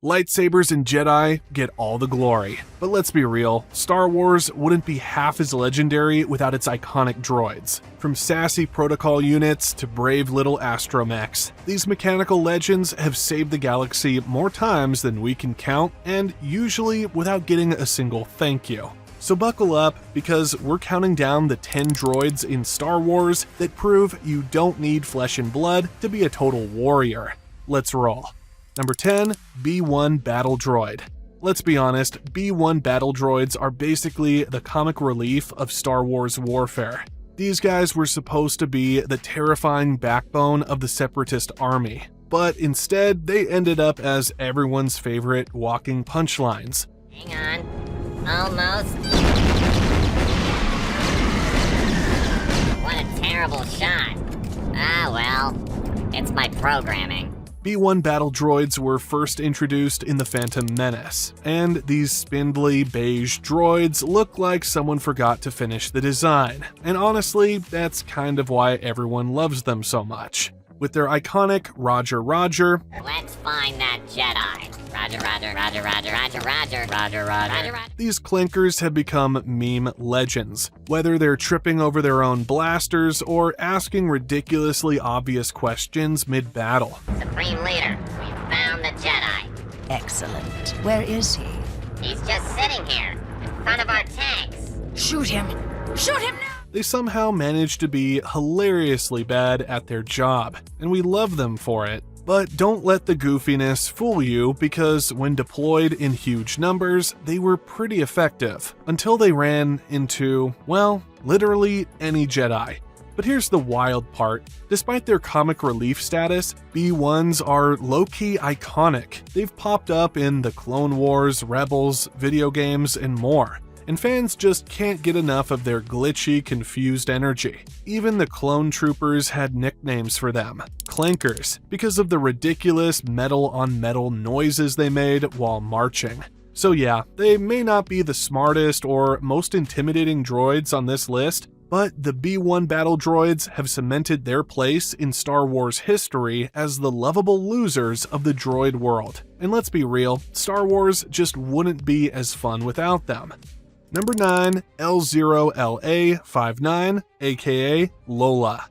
Lightsabers and Jedi get all the glory, but let's be real, Star Wars wouldn't be half as legendary without its iconic droids. From sassy protocol units to brave little astromechs, these mechanical legends have saved the galaxy more times than we can count, and usually without getting a single thank you. So buckle up, because we're counting down the 10 droids in Star Wars that prove you don't need flesh and blood to be a total warrior. Let's roll. Number 10, B-1 Battle Droid. Let's be honest, B-1 battle droids are basically the comic relief of Star Wars warfare. These guys were supposed to be the terrifying backbone of the Separatist army, but instead they ended up as everyone's favorite walking punchlines. Hang on. Almost. What a terrible shot. Ah well, it's my programming. B-1 battle droids were first introduced in The Phantom Menace, and these spindly beige droids look like someone forgot to finish the design, and honestly, that's kind of why everyone loves them so much. With their iconic Roger Roger, let's find that Jedi. Roger, Roger, Roger, Roger, Roger, Roger, Roger, Roger, Roger. These clinkers have become meme legends, whether they're tripping over their own blasters or asking ridiculously obvious questions mid-battle. Supreme Leader, we found the Jedi. Excellent. Where is he? He's just sitting here, in front of our tanks. Shoot him! Shoot him now! They somehow manage to be hilariously bad at their job, and we love them for it. But don't let the goofiness fool you, because when deployed in huge numbers, they were pretty effective, until they ran into, well, literally any Jedi. But here's the wild part. Despite their comic relief status, B-1s are low-key iconic. They've popped up in the Clone Wars, Rebels, video games, and more. And fans just can't get enough of their glitchy, confused energy. Even the clone troopers had nicknames for them, clankers, because of the ridiculous metal-on-metal noises they made while marching. So yeah, they may not be the smartest or most intimidating droids on this list, but the B-1 battle droids have cemented their place in Star Wars history as the lovable losers of the droid world. And let's be real, Star Wars just wouldn't be as fun without them. Number 9, L0LA59, aka Lola.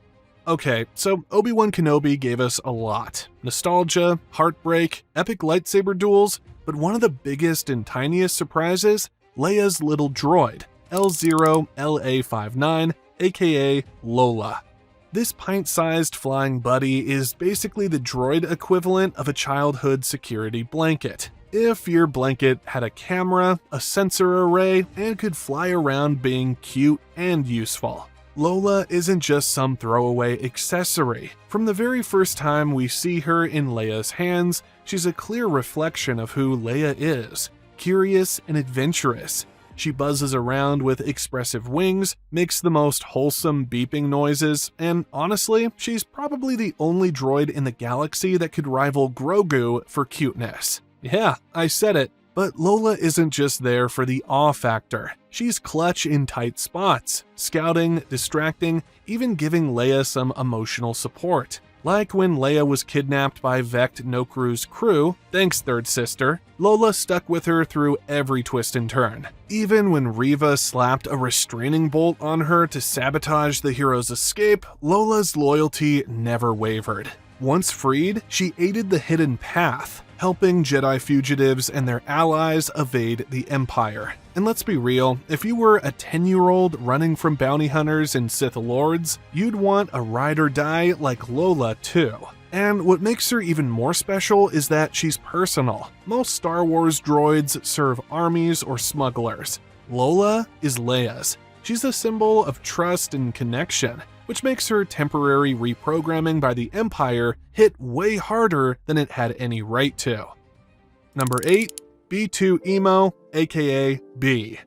Okay, so Obi-Wan Kenobi gave us a lot. Nostalgia, heartbreak, epic lightsaber duels, but one of the biggest and tiniest surprises? Leia's little droid, L0LA59, aka Lola. This pint-sized flying buddy is basically the droid equivalent of a childhood security blanket. If your blanket had a camera, a sensor array, and could fly around being cute and useful. Lola isn't just some throwaway accessory. From the very first time we see her in Leia's hands, she's a clear reflection of who Leia is, curious and adventurous. She buzzes around with expressive wings, makes the most wholesome beeping noises, and honestly, she's probably the only droid in the galaxy that could rival Grogu for cuteness. Yeah, I said it. But Lola isn't just there for the awe factor. She's clutch in tight spots, scouting, distracting, even giving Leia some emotional support. Like when Leia was kidnapped by Vect Nokru's crew, thanks third sister, Lola stuck with her through every twist and turn. Even when Reva slapped a restraining bolt on her to sabotage the hero's escape, Lola's loyalty never wavered. Once freed, she aided the hidden path, helping Jedi fugitives and their allies evade the Empire. And let's be real, if you were a 10-year-old running from bounty hunters and Sith Lords, you'd want a ride or die like Lola too. And what makes her even more special is that she's personal. Most Star Wars droids serve armies or smugglers. Lola is Leia's. She's a symbol of trust and connection, which makes her temporary reprogramming by the Empire hit way harder than it had any right to. Number 8, B2 Emo, aka B.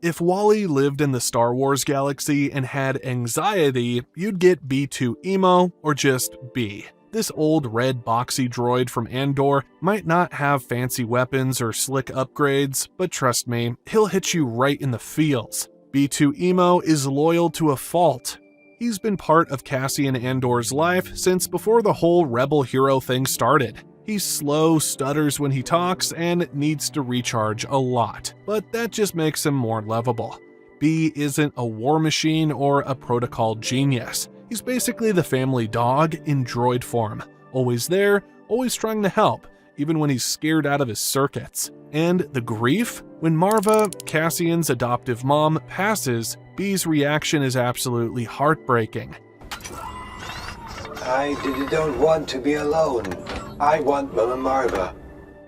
If Wally lived in the Star Wars galaxy and had anxiety, you'd get B2 Emo or just B. This old red boxy droid from Andor might not have fancy weapons or slick upgrades, but trust me, he'll hit you right in the feels. B2 Emo is loyal to a fault. He's been part of Cassian Andor's life since before the whole rebel hero thing started. He's slow, stutters when he talks, and needs to recharge a lot, but that just makes him more lovable. B isn't a war machine or a protocol genius. He's basically the family dog in droid form, always there, always trying to help, even when he's scared out of his circuits. And the grief? When Marva, Cassian's adoptive mom, passes, B's reaction is absolutely heartbreaking. I don't want to be alone. I want Mama Marva.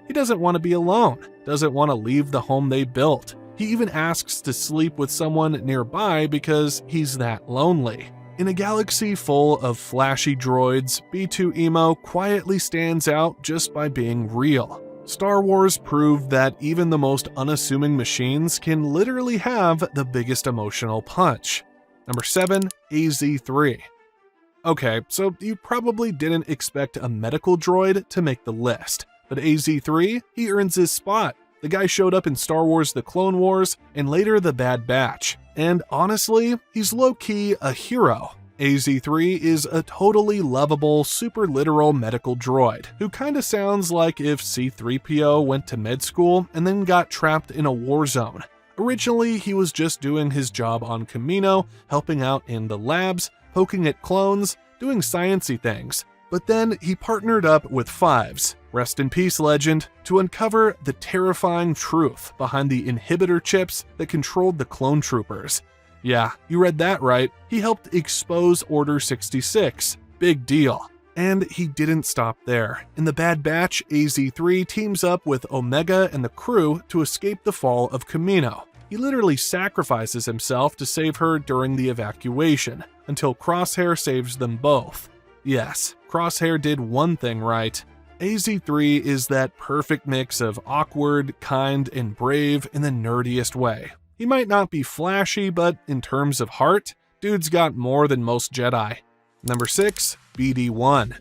He doesn't want to be alone, doesn't want to leave the home they built. He even asks to sleep with someone nearby because he's that lonely. In a galaxy full of flashy droids, B2 Emo quietly stands out just by being real. Star Wars proved that even the most unassuming machines can literally have the biggest emotional punch. Number 7, AZ-3. Okay, so you probably didn't expect a medical droid to make the list, but AZ-3, he earns his spot. The guy showed up in Star Wars The Clone Wars and later The Bad Batch, and honestly, he's low-key a hero. AZ-3 is a totally lovable, super literal medical droid who kinda sounds like if C-3PO went to med school and then got trapped in a war zone. Originally, he was just doing his job on Kamino, helping out in the labs, poking at clones, doing sciencey things. But then he partnered up with Fives, rest in peace legend, to uncover the terrifying truth behind the inhibitor chips that controlled the clone troopers. Yeah, you read that right. He helped expose Order 66. Big deal. And he didn't stop there. In The Bad Batch, AZ-3 teams up with Omega and the crew to escape the fall of Kamino. He literally sacrifices himself to save her during the evacuation, until Crosshair saves them both. Yes, Crosshair did one thing right. AZ-3 is that perfect mix of awkward, kind, and brave in the nerdiest way. He might not be flashy, but in terms of heart, dude's got more than most Jedi. Number 6, BD-1.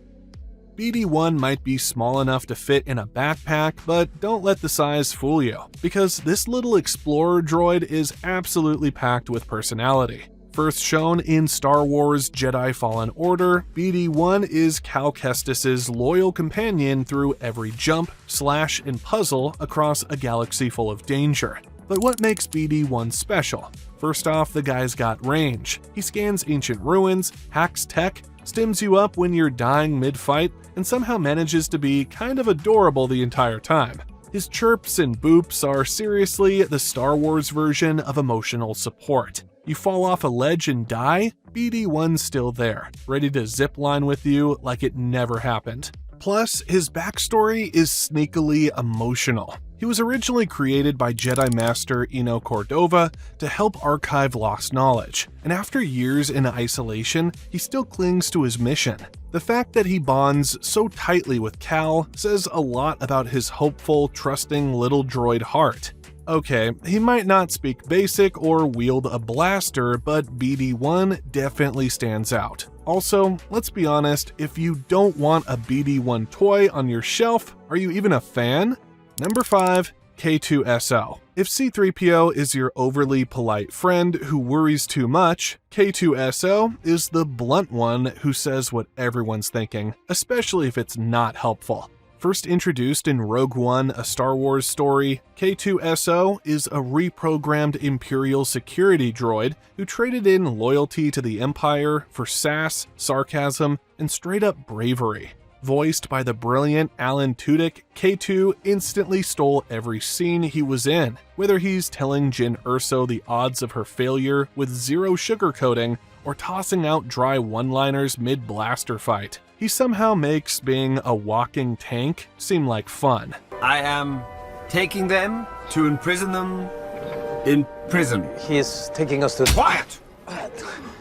BD-1 might be small enough to fit in a backpack, but don't let the size fool you, because this little explorer droid is absolutely packed with personality. First shown in Star Wars Jedi Fallen Order, BD-1 is Cal Kestis's loyal companion through every jump, slash, and puzzle across a galaxy full of danger. But what makes BD-1 special? First off, the guy's got range. He scans ancient ruins, hacks tech, stims you up when you're dying mid-fight, and somehow manages to be kind of adorable the entire time. His chirps and boops are seriously the Star Wars version of emotional support. You fall off a ledge and die, BD-1's still there, ready to zipline with you like it never happened. Plus, his backstory is sneakily emotional. He was originally created by Jedi Master Eno Cordova to help archive lost knowledge, and after years in isolation, he still clings to his mission. The fact that he bonds so tightly with Cal says a lot about his hopeful, trusting little droid heart. Okay, he might not speak basic or wield a blaster, but BD-1 definitely stands out. Also, let's be honest, if you don't want a BD-1 toy on your shelf, are you even a fan? Number 5, K2SO. If C-3PO is your overly polite friend who worries too much, K2SO is the blunt one who says what everyone's thinking, especially if it's not helpful. First introduced in Rogue One, A Star Wars Story, K2SO is a reprogrammed Imperial security droid who traded in loyalty to the Empire for sass, sarcasm, and straight-up bravery. Voiced by the brilliant Alan Tudyk, K2 instantly stole every scene he was in, whether he's telling Jyn Erso the odds of her failure with zero sugarcoating or tossing out dry one-liners mid-blaster fight. He somehow makes being a walking tank seem like fun. I am taking them to imprison them in prison. He's taking us to... Quiet!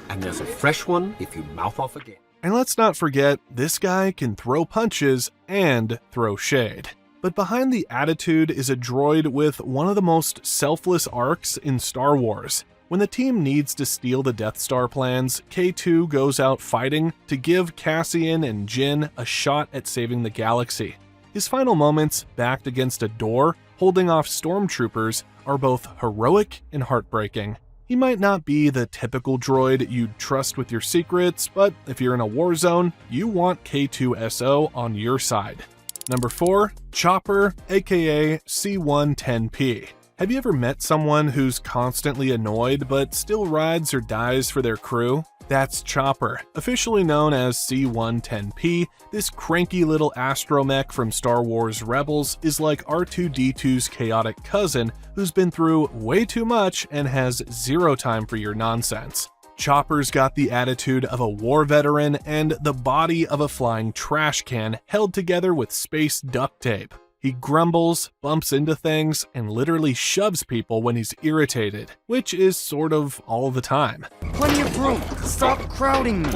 And there's a fresh one if you mouth off again. And let's not forget, this guy can throw punches and throw shade. But behind the attitude is a droid with one of the most selfless arcs in Star Wars. When the team needs to steal the Death Star plans, K2 goes out fighting to give Cassian and Jyn a shot at saving the galaxy. His final moments, backed against a door, holding off stormtroopers, are both heroic and heartbreaking. He might not be the typical droid you'd trust with your secrets, but if you're in a war zone, you want K2SO on your side. Number 4. Chopper, aka C110P. Have you ever met someone who's constantly annoyed but still rides or dies for their crew? That's Chopper, officially known as C110P. This cranky little astromech from Star Wars Rebels is like R2-D2's chaotic cousin who's been through way too much and has zero time for your nonsense. Chopper's got the attitude of a war veteran and the body of a flying trash can held together with space duct tape. He grumbles, bumps into things, and literally shoves people when he's irritated, which is sort of all the time. Plenty of room. Stop crowding me.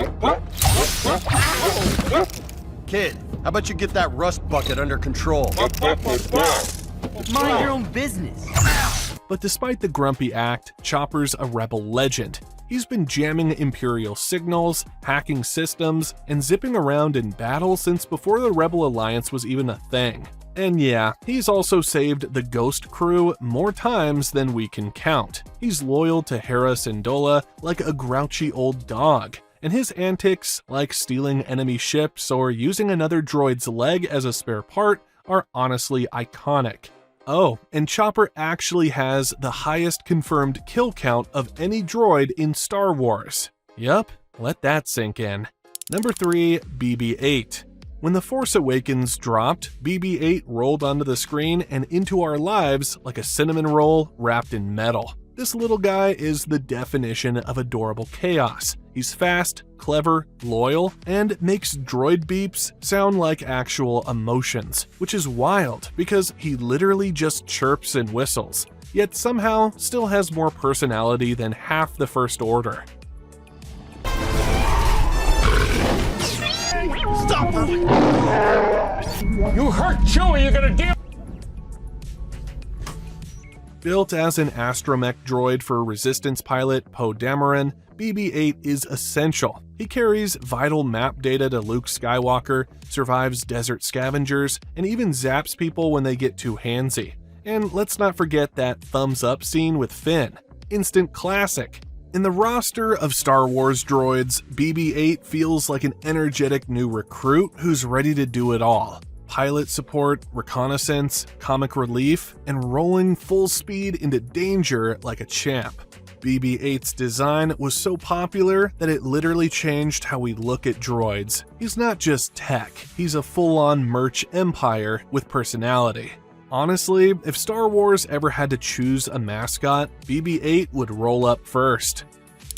Kid, how about you get that rust bucket under control? Mind your own business. But despite the grumpy act, Chopper's a rebel legend. He's been jamming Imperial signals, hacking systems, and zipping around in battle since before the Rebel Alliance was even a thing. And yeah, he's also saved the Ghost crew more times than we can count. He's loyal to Hera Syndulla like a grouchy old dog, and his antics, like stealing enemy ships or using another droid's leg as a spare part, are honestly iconic. Oh, and Chopper actually has the highest confirmed kill count of any droid in Star Wars. Yup, let that sink in. Number 3, BB-8. When The Force Awakens dropped, BB-8 rolled onto the screen and into our lives like a cinnamon roll wrapped in metal. This little guy is the definition of adorable chaos. He's fast, clever, loyal, and makes droid beeps sound like actual emotions, which is wild because he literally just chirps and whistles, yet somehow still has more personality than half the First Order. Stop her! You hurt Chewie, you're gonna deal. Built as an astromech droid for Resistance pilot Poe Dameron, BB-8 is essential. He carries vital map data to Luke Skywalker, survives desert scavengers, and even zaps people when they get too handsy. And let's not forget that thumbs up scene with Finn. Instant classic. In the roster of Star Wars droids, BB-8 feels like an energetic new recruit who's ready to do it all. Pilot support, reconnaissance, comic relief, and rolling full speed into danger like a champ. BB-8's design was so popular that it literally changed how we look at droids. He's not just tech, he's a full-on merch empire with personality. Honestly, if Star Wars ever had to choose a mascot, BB-8 would roll up first.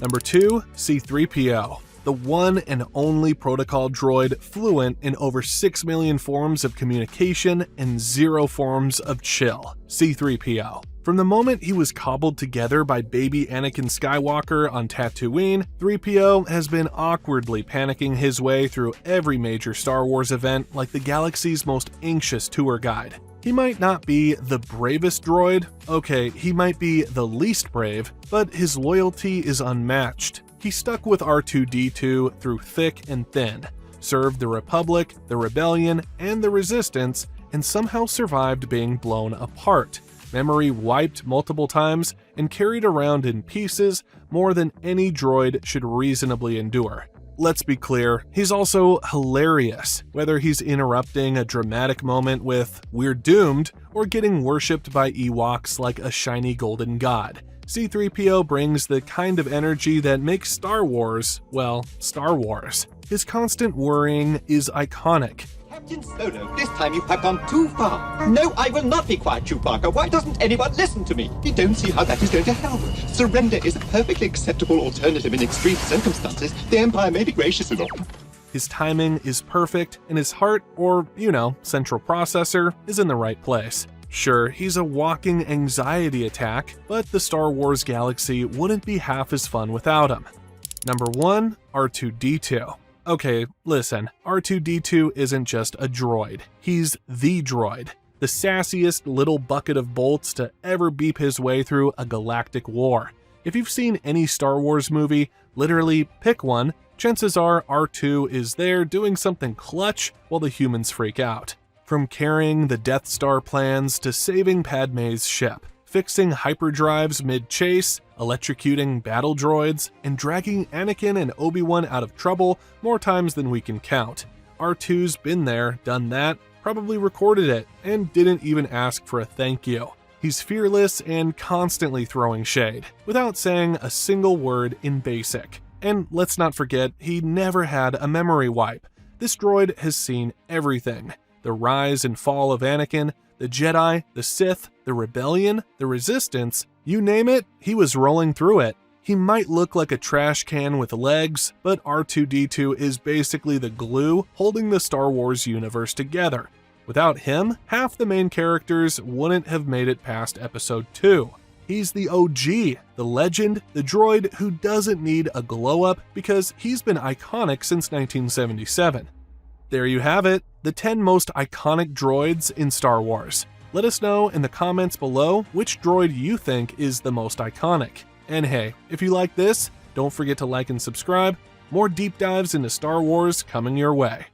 Number 2, C-3PO. The one and only protocol droid fluent in over 6 million forms of communication and 0 forms of chill. C-3PO. From the moment he was cobbled together by baby Anakin Skywalker on Tatooine, 3PO has been awkwardly panicking his way through every major Star Wars event like the galaxy's most anxious tour guide. He might not be the bravest droid, okay, he might be the least brave, but his loyalty is unmatched. He stuck with R2-D2 through thick and thin, served the Republic, the Rebellion, and the Resistance, and somehow survived being blown apart. Memory wiped multiple times and carried around in pieces more than any droid should reasonably endure. Let's be clear, he's also hilarious, whether he's interrupting a dramatic moment with "We're doomed" or getting worshipped by Ewoks like a shiny golden god. C-3PO brings the kind of energy that makes Star Wars, well, Star Wars. His constant worrying is iconic. Captain Solo, this time you have gone too far. No, I will not be quiet, Chewbacca. Why doesn't anyone listen to me? You don't see how that is going to help. Surrender is a perfectly acceptable alternative in extreme circumstances. The Empire may be gracious enough. His timing is perfect, and his heart, or, central processor, is in the right place. Sure, he's a walking anxiety attack, but the Star Wars galaxy wouldn't be half as fun without him. Number 1, R2-D2. Okay, listen, R2-D2 isn't just a droid. He's the droid. The sassiest little bucket of bolts to ever beep his way through a galactic war. If you've seen any Star Wars movie, literally pick one, chances are R2 is there doing something clutch while the humans freak out. From carrying the Death Star plans to saving Padme's ship, fixing hyperdrives mid-chase, electrocuting battle droids, and dragging Anakin and Obi-Wan out of trouble more times than we can count. R2's been there, done that, probably recorded it, and didn't even ask for a thank you. He's fearless and constantly throwing shade, without saying a single word in BASIC. And let's not forget, he never had a memory wipe. This droid has seen everything. The rise and fall of Anakin, the Jedi, the Sith, the Rebellion, the Resistance, you name it, he was rolling through it. He might look like a trash can with legs, but R2-D2 is basically the glue holding the Star Wars universe together. Without him, half the main characters wouldn't have made it past Episode 2. He's the OG, the legend, the droid who doesn't need a glow-up because he's been iconic since 1977. There you have it, the 10 most iconic droids in Star Wars. Let us know in the comments below which droid you think is the most iconic. And hey, if you like this, don't forget to like and subscribe. More deep dives into Star Wars coming your way.